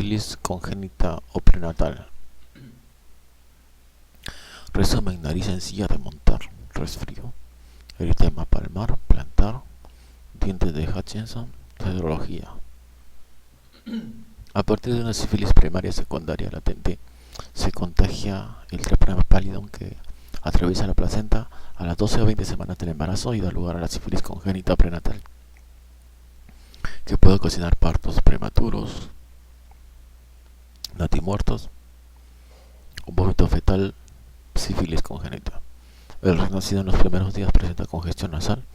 sífilis congénita o prenatal. Resumen: nariz sencilla de montar, resfrío, eritema palmar, plantar, dientes de Hutchinson, serología. A partir de una sífilis primaria secundaria latente, se contagia el treponema pallidum que atraviesa la placenta a las 12 o 20 semanas del embarazo y da lugar a la sífilis congénita prenatal, que puede ocasionar partos prematuros, natimuertos o vómito fetal. Sífilis congénita. El recién nacido en los primeros días presenta congestión nasal,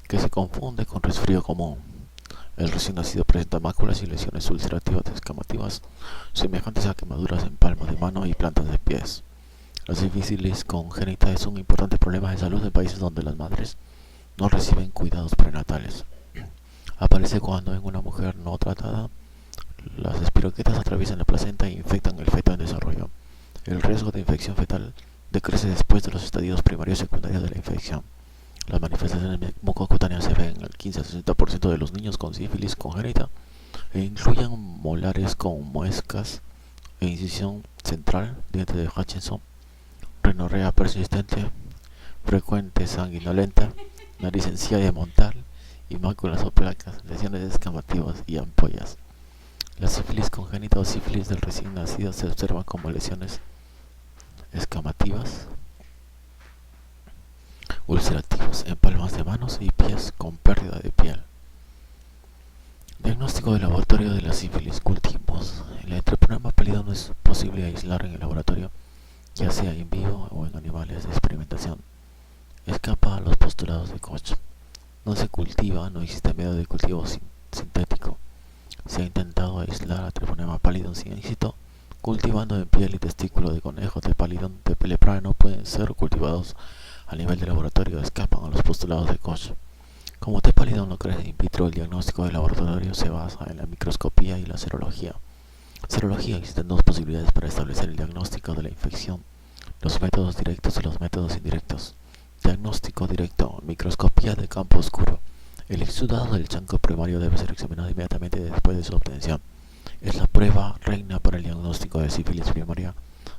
que se confunde con resfrío común. El recién nacido presenta máculas y lesiones ulcerativas descamativas semejantes a quemaduras en palmas de mano y plantas de pies. La sífilis congénita es un importante problema de salud en países donde las madres no reciben cuidados prenatales. Aparece cuando en una mujer no tratada las espiroquetas atraviesan la placenta e infectan el feto en desarrollo. El riesgo de infección fetal decrece después de los estadios primarios y secundarios de la infección. Las manifestaciones mucocutáneas se ven en el 15 a 60% de los niños con sífilis congénita e incluyen molares con muescas e incisión central, diente de Hutchinson, rinorrea persistente, frecuente sanguinolenta, nariz sencilla de montar y máculas o placas, lesiones descamativas y ampollas. La sífilis congénita o sífilis del recién nacido se observa como lesiones escamativas, ulcerativos en palmas de manos y pies con pérdida de piel. Diagnóstico de laboratorio de la sífilis. Cultivos. El treponema pallidum no es posible aislar en el laboratorio, ya sea in vivo o en animales de experimentación. Escapa a los postulados de Koch. No se cultiva, no existe medio de cultivo sintético. Se ha intentado aislar a treponema pallidum sin éxito. Cultivando en piel y testículo de conejo de pallidum de Peleprae no pueden ser cultivados a nivel de laboratorio, escapan a los postulados de Koch. Como T. pallidum no crece in vitro, el diagnóstico de laboratorio se basa en la microscopía y la serología. Serología: existen dos posibilidades para establecer el diagnóstico de la infección: los métodos directos y los métodos indirectos. Diagnóstico directo: microscopía de campo oscuro. El exudado del chancro primario debe ser examinado inmediatamente después de su obtención. Es la prueba reina para el diagnóstico de sífilis primaria,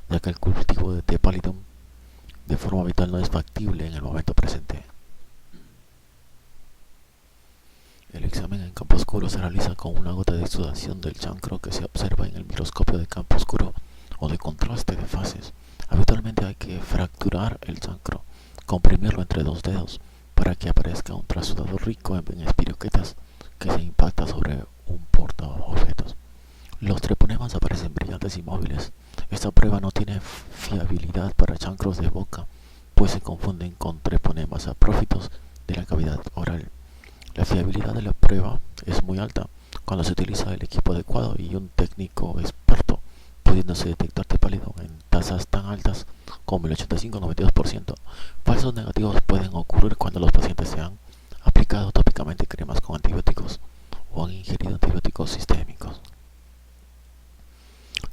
ya que el cultivo de T. pallidum de forma habitual no es factible en el momento presente. El examen en campo oscuro se realiza con una gota de exudación del chancro que se observa en el microscopio de campo oscuro o de contraste de fases. Habitualmente hay que fracturar el chancro, comprimirlo entre dos dedos para que aparezca un trasudado rico en espiroquetas que se impacta sobre un portaobjetos. Los treponemas aparecen brillantes y móviles. Esta prueba no tiene fiabilidad para chancros de boca, pues se confunden con treponemas aprófitos de la cavidad oral. La fiabilidad de la prueba es muy alta cuando se utiliza el equipo adecuado y un técnico experto, pudiéndose detectar T. pallidum en tasas tan altas como el 85-92%. Falsos negativos pueden ocurrir cuando los pacientes se han aplicado tópicamente cremas con antibióticos o han ingerido antibióticos sistémicos.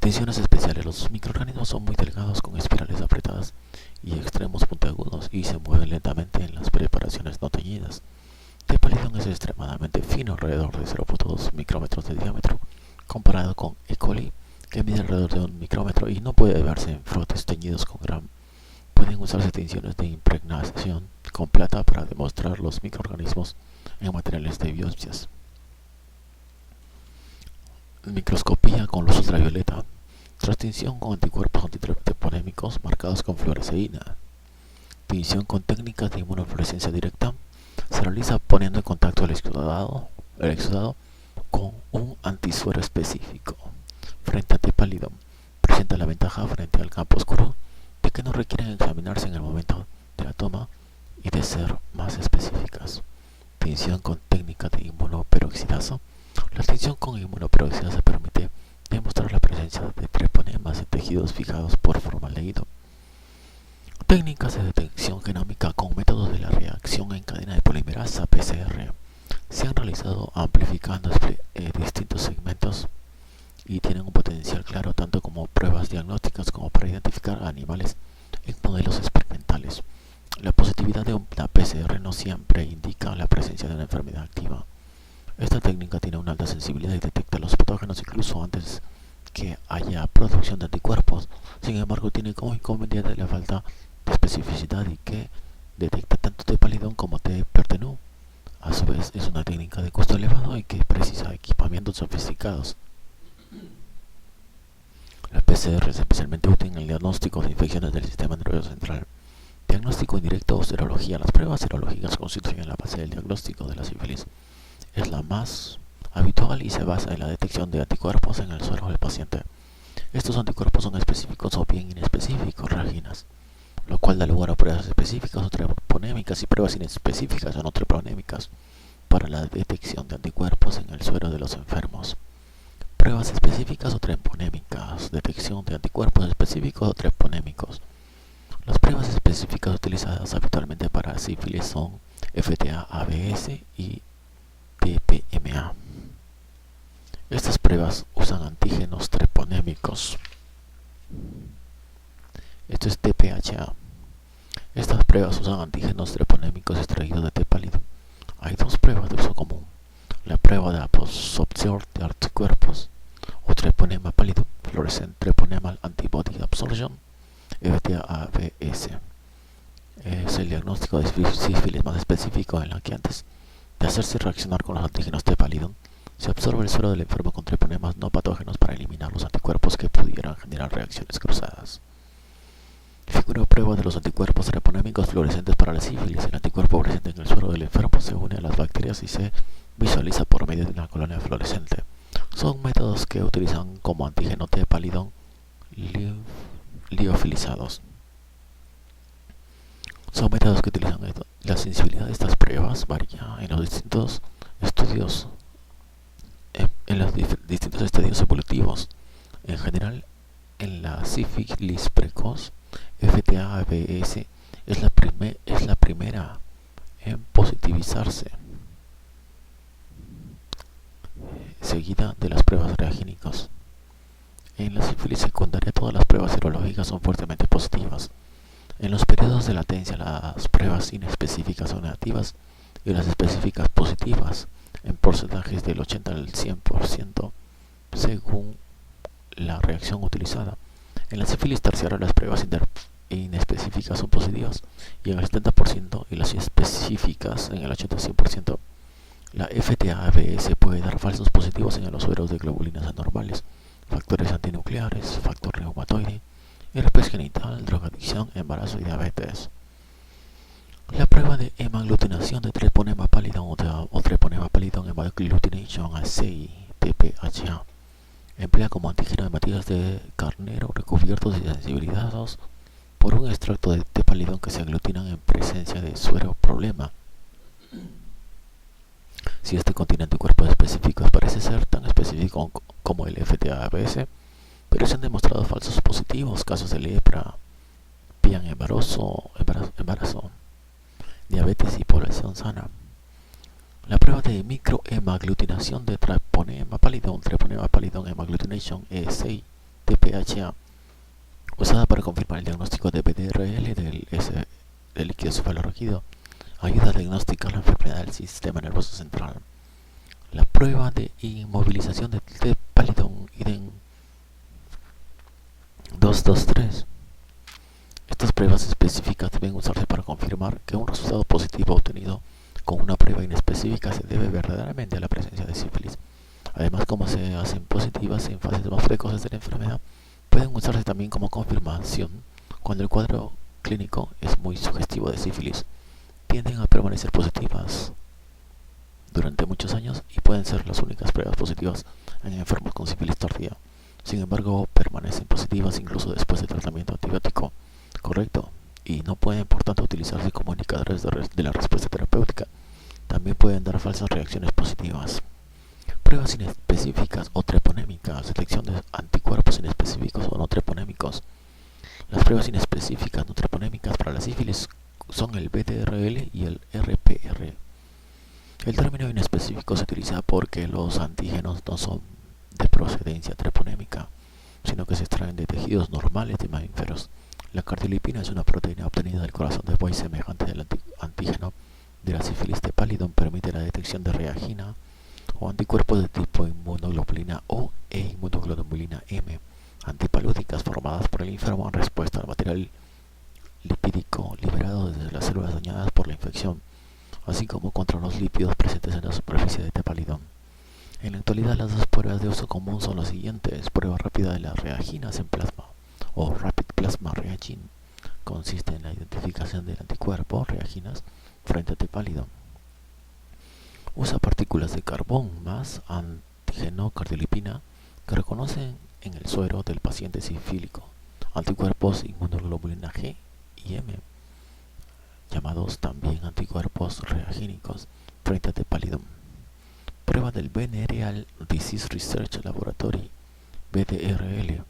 Tensiones especiales. Los microorganismos son muy delgados, con espirales apretadas y extremos puntiagudos, y se mueven lentamente en las preparaciones no teñidas. T. pallidum es extremadamente fino, alrededor de 0.2 micrómetros de diámetro, comparado con E. coli, que mide alrededor de 1 micrómetro y no puede verse en frotes teñidos con Gram. Pueden usarse tensiones de impregnación con plata para demostrar los microorganismos en materiales de biopsias. Microscopía con luz ultravioleta. Tras tinción con anticuerpos antitreponémicos marcados con fluoresceína. Tinción con técnicas de inmunofluorescencia directa. Se realiza poniendo en contacto el exudado con un antisuero específico. Frente a T. pallidum, presenta la ventaja frente al campo oscuro de que no requieren examinarse en el momento de la toma y de ser más específicas. Tinción con técnica de inmunoperoxidasa. La tinción con inmunoperoxidasa permite demostrar la presencia de treponemas en tejidos fijados por formaldehído. Técnicas de detección genómica con métodos de la reacción en cadena de polimerasa PCR. Se han realizado amplificando distintos segmentos y tienen un potencial claro tanto como pruebas diagnósticas como para identificar animales en modelos experimentales. La positividad de una PCR no siempre indica la presencia de una enfermedad activa. Esta técnica tiene una alta sensibilidad y detecta los patógenos incluso antes que haya producción de anticuerpos. Sin embargo, tiene como inconveniente la falta de especificidad y que detecta tanto T. pallidum como T. pertenue. A su vez, es una técnica de costo elevado y que precisa equipamientos sofisticados. La PCR es especialmente útil en el diagnóstico de infecciones del sistema nervioso central. Diagnóstico indirecto o serología. Las pruebas serológicas constituyen la base del diagnóstico de la sífilis. Es la más habitual y se basa en la detección de anticuerpos en el suero del paciente. Estos anticuerpos son específicos o bien inespecíficos, reaginas, lo cual da lugar a pruebas específicas o treponémicas y pruebas inespecíficas o no treponémicas para la detección de anticuerpos en el suero de los enfermos. Pruebas específicas o treponémicas, detección de anticuerpos específicos o treponémicos. Las pruebas específicas utilizadas habitualmente para sífilis son FTA-ABS y TPMA. Estas pruebas usan antígenos treponémicos. Esto es TPHA. Estas pruebas usan antígenos treponémicos extraídos de T. pallidum. Hay dos pruebas de uso común. La prueba de absorción de anticuerpos o treponema pallidum, fluorescent treponemal antibody absorption, FTA-ABS. Es el diagnóstico de sífilis más específico en la que antes de hacerse reaccionar con los antígenos T. pallidum, se absorbe el suero del enfermo con treponemas no patógenos para eliminar los anticuerpos que pudieran generar reacciones cruzadas. Figura prueba de los anticuerpos treponémicos fluorescentes para la sífilis. El anticuerpo presente en el suero del enfermo se une a las bacterias y se visualiza por medio de una colonia fluorescente. Son métodos que utilizan como antígeno T. pallidum liofilizados. Son métodos que utilizan esto. La sensibilidad de estas pruebas varía en los distintos estudios evolutivos. En general, en la sífilis precoz, FTA-ABS es la primera en positivizarse, seguida de las pruebas reagínicas. En la sífilis secundaria, todas las pruebas serológicas son fuertemente positivas. En los periodos de latencia, las pruebas inespecíficas son negativas y las específicas positivas, en porcentajes del 80 al 100% según la reacción utilizada. En la sífilis terciaria, las pruebas inespecíficas son positivas y en el 70% y las específicas en el 80-100%. La FTA-ABS puede dar falsos positivos en los sueros de globulinas anormales, factores antinucleares, factor reumatoide, herpes genital, drogadicción, embarazo y diabetes. La prueba de hemaglutinación de treponema pallidum o treponema pallidum hemagglutination assay TPHA emplea como antígeno hematíes de carnero recubiertos y sensibilizados por un extracto de T. pallidum que se aglutinan en presencia de suero problema. Si este contiene anticuerpos específicos, parece ser tan específico como el FTA-ABS, pero se han demostrado falsos positivos, casos de lepra, PIAN embarazo, diabetes y población sana. La prueba de microhemaglutinación de treponema pallidum hemagglutination assay TPHA, usada para confirmar el diagnóstico de BDRL del líquido cefalorraquídeo, ayuda a diagnosticar la enfermedad del sistema nervioso central. La prueba de inmovilización de T. pallidum IDEN 223. Estas pruebas específicas deben usarse para confirmar que un resultado positivo obtenido con una prueba inespecífica se debe verdaderamente a la presencia de sífilis. Además, como se hacen positivas en fases más precoces de la enfermedad, pueden usarse también como confirmación cuando el cuadro clínico es muy sugestivo de sífilis. Tienden a permanecer positivas durante muchos años y pueden ser las únicas pruebas positivas en enfermos con sífilis tardía. Sin embargo, permanecen positivas incluso después del tratamiento antibiótico correcto y no pueden por tanto utilizarse como indicadores de la respuesta terapéutica. También pueden dar falsas reacciones positivas. Pruebas inespecíficas o treponémicas, detección de anticuerpos inespecíficos o no treponémicos. Las pruebas inespecíficas no treponémicas para la sífilis son el BDRL y el RPR. El término inespecífico se utiliza porque los antígenos no son de procedencia treponémica, sino que se extraen de tejidos normales de mamíferos. La cardiolipina es una proteína obtenida del corazón de buey semejante al antígeno de la sífilis. T. pallidum permite la detección de reagina o anticuerpos de tipo inmunoglobulina O e inmunoglobulina M, antipalúdicas formadas por el enfermo en respuesta al material lipídico liberado desde las células dañadas por la infección, así como contra los lípidos presentes en la superficie de T. pallidum. En la actualidad, las dos pruebas de uso común son las siguientes: prueba rápida de las reaginas en plasma, o Rapid Plasma Reagin, consiste en la identificación del anticuerpo reaginas frente a T. pallidum. Usa partículas de carbón más antígeno cardiolipina que reconocen en el suero del paciente sifílico anticuerpos inmunoglobulina G y M, llamados también anticuerpos reagínicos frente a T. pallidum. Prueba del Venereal Disease Research Laboratory, VDRL,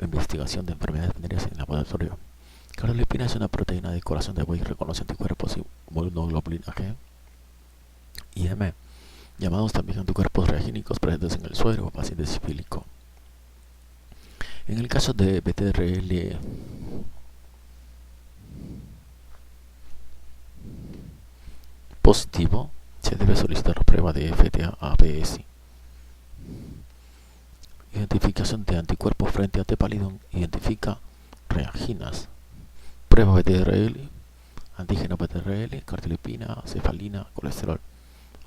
investigación de enfermedades venéreas en laboratorio. Cardiolipina es una proteína de corazón de buey y reconoce anticuerpos inmunoglobulina G y M, llamados también anticuerpos reagínicos presentes en el suero o paciente sifílico. En el caso de VDRL positivo, se debe solicitar la prueba de FTA-ABS. Identificación de anticuerpos frente a T. pallidum. Identifica reaginas. Prueba VDRL, antígeno VDRL, cardiolipina, cefalina, colesterol.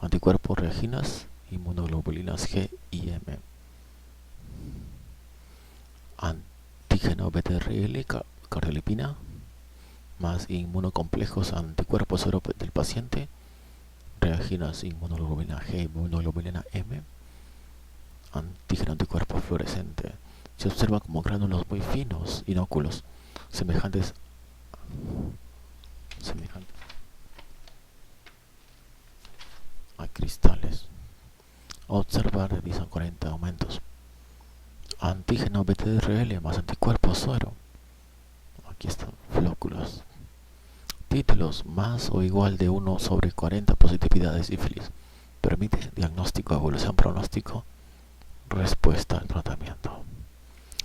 Anticuerpos reaginas, inmunoglobulinas G y M. Antígeno VDRL, cardiolipina, más inmunocomplejos anticuerpos suero del paciente, reaginas, inmunoglobulina G, inmunoglobulina M, antígeno anticuerpo fluorescente. Se observa como gránulos muy finos, inóculos, semejantes a cristales. Observar realizan 40 aumentos. Antígeno VDRL más anticuerpos suero. Aquí están flóculos. Títulos más o igual de 1 sobre 40 positividad de sífilis. Permite diagnóstico, evolución, pronóstico, respuesta al tratamiento.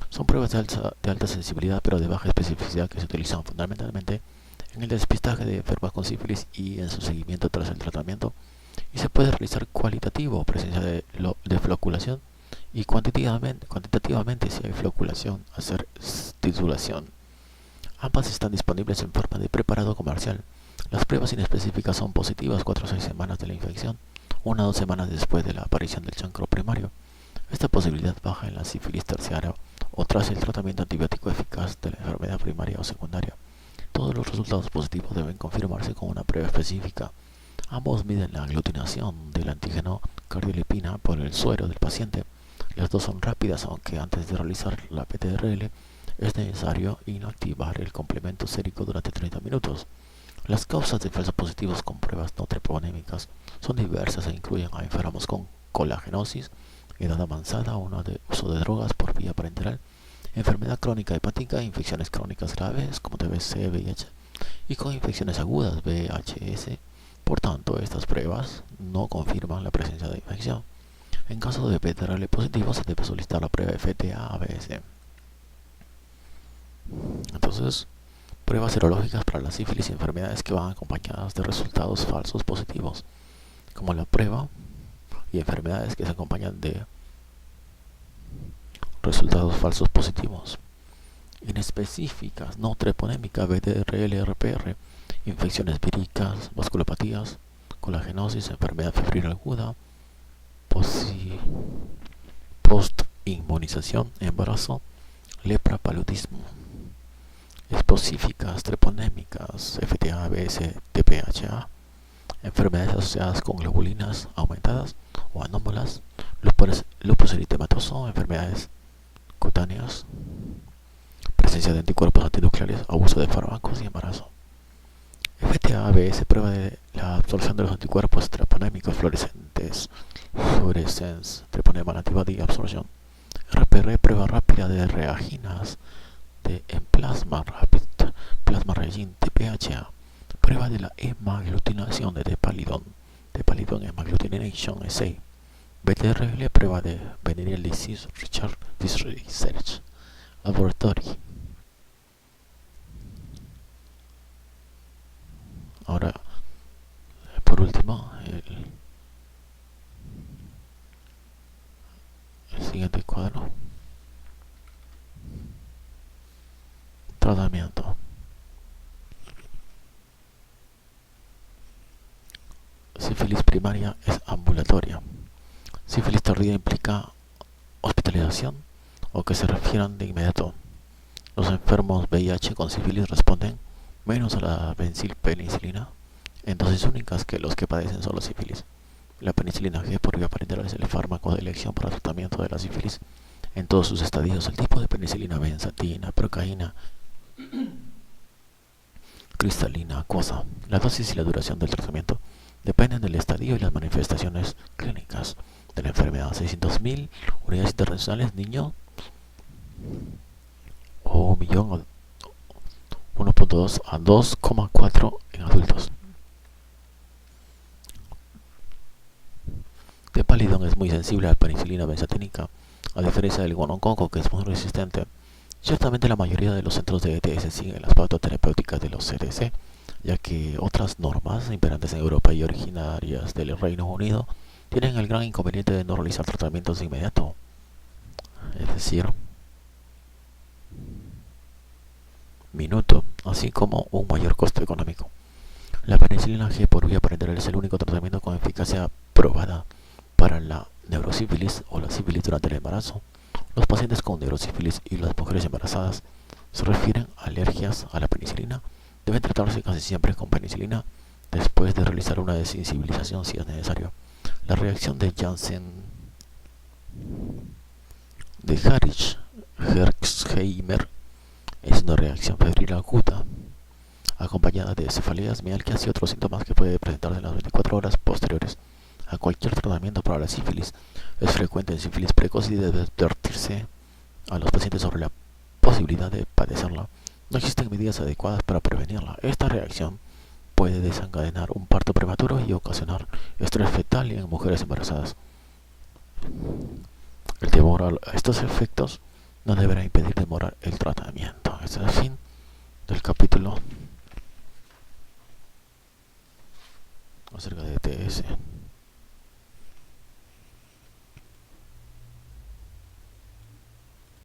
Son pruebas de alta sensibilidad pero de baja especificidad que se utilizan fundamentalmente en el despistaje de enfermos con sífilis y en su seguimiento tras el tratamiento, y se puede realizar cualitativo, presencia de floculación, y cuantitativamente si hay floculación, hacer titulación. Ambas están disponibles en forma de preparado comercial. Las pruebas inespecíficas son positivas 4 o 6 semanas de la infección, 1 o 2 semanas después de la aparición del chancro primario. Esta posibilidad baja en la sífilis terciaria o tras el tratamiento antibiótico eficaz de la enfermedad primaria o secundaria. Todos los resultados positivos deben confirmarse con una prueba específica. Ambos miden la aglutinación del antígeno cardiolipina por el suero del paciente. Las dos son rápidas, aunque antes de realizar la VDRL es necesario inactivar el complemento sérico durante 30 minutos. Las causas de falsos positivos con pruebas no treponémicas son diversas e incluyen a enfermos con colagenosis, edad avanzada, uso de drogas por vía parenteral, enfermedad crónica hepática, infecciones crónicas graves como TBC, VIH, y con infecciones agudas, VHS. Por tanto, estas pruebas no confirman la presencia de infección. En caso de VDRL positivo, se debe solicitar la prueba FTA-ABS. Entonces, pruebas serológicas para la sífilis y enfermedades que van acompañadas de resultados falsos positivos, como la prueba, y enfermedades que se acompañan de resultados falsos positivos. Inespecíficas, no treponémica, VDRL, RPR, infecciones víricas, vasculopatías, colagenosis, enfermedad febril aguda, post-inmunización, embarazo, lepra, paludismo. Específicas, treponémicas, FTA, ABS, TPHA, enfermedades asociadas con globulinas aumentadas o anómalas, lupus eritematoso, enfermedades cutáneas, presencia de anticuerpos antinucleares, abuso de fármacos y embarazo. FTA-ABS, prueba de la absorción de los anticuerpos treponémicos fluorescentes, fluorescence, treponema antibody absorción. RPR, prueba rápida de reaginas en plasma, rapid plasma reagin, TPHA, prueba de la hemaglutinación de T. pallidum, hemagglutinating assay. VDRL, prueba de Venereal Disease Research Laboratory. Ahora, por último, Tratamiento. Sífilis primaria es ambulatoria. Sífilis tardía implica hospitalización o que se refieran de inmediato. Los enfermos VIH con sífilis responden menos a la penicilina en dosis únicas que los que padecen solo sífilis. La penicilina G por vía parenteral es el fármaco de elección para el tratamiento de la sífilis en todos sus estadios. El tipo de penicilina benzatina, procaína, cristalina, acuosa. La dosis y la duración del tratamiento dependen del estadio y las manifestaciones clínicas de la enfermedad. 600.000 unidades internacionales, niño, o 1.2 a 2,4 en adultos. Tepalidón es muy sensible a la penicilina benzatínica, a diferencia del gonococo, que es muy resistente. Ciertamente la mayoría de los centros de ETS siguen las pautas terapéuticas de los CDC, ya que otras normas imperantes en Europa y originarias del Reino Unido tienen el gran inconveniente de no realizar tratamientos de inmediato, es decir, minuto, así como un mayor costo económico. La penicilina G por vía parenteral es el único tratamiento con eficacia probada para la neurosífilis o la sífilis durante el embarazo. Los pacientes con neurosífilis y las mujeres embarazadas se refieren a alergias a la penicilina. Deben tratarse casi siempre con penicilina después de realizar una desensibilización si es necesario. La reacción de Janssen de Harich-Herxheimer es una reacción febril aguda acompañada de cefaleas, mialgias y otros síntomas que puede presentarse en las 24 horas posteriores a cualquier tratamiento para la sífilis. Es frecuente en sífilis precoz y debe advertirse a los pacientes sobre la posibilidad de padecerla. No existen medidas adecuadas para prevenirla. Esta reacción puede desencadenar un parto prematuro y ocasionar estrés fetal en mujeres embarazadas. El temor a estos efectos no deberá impedir demorar el tratamiento. Este es el fin del capítulo acerca de ETS.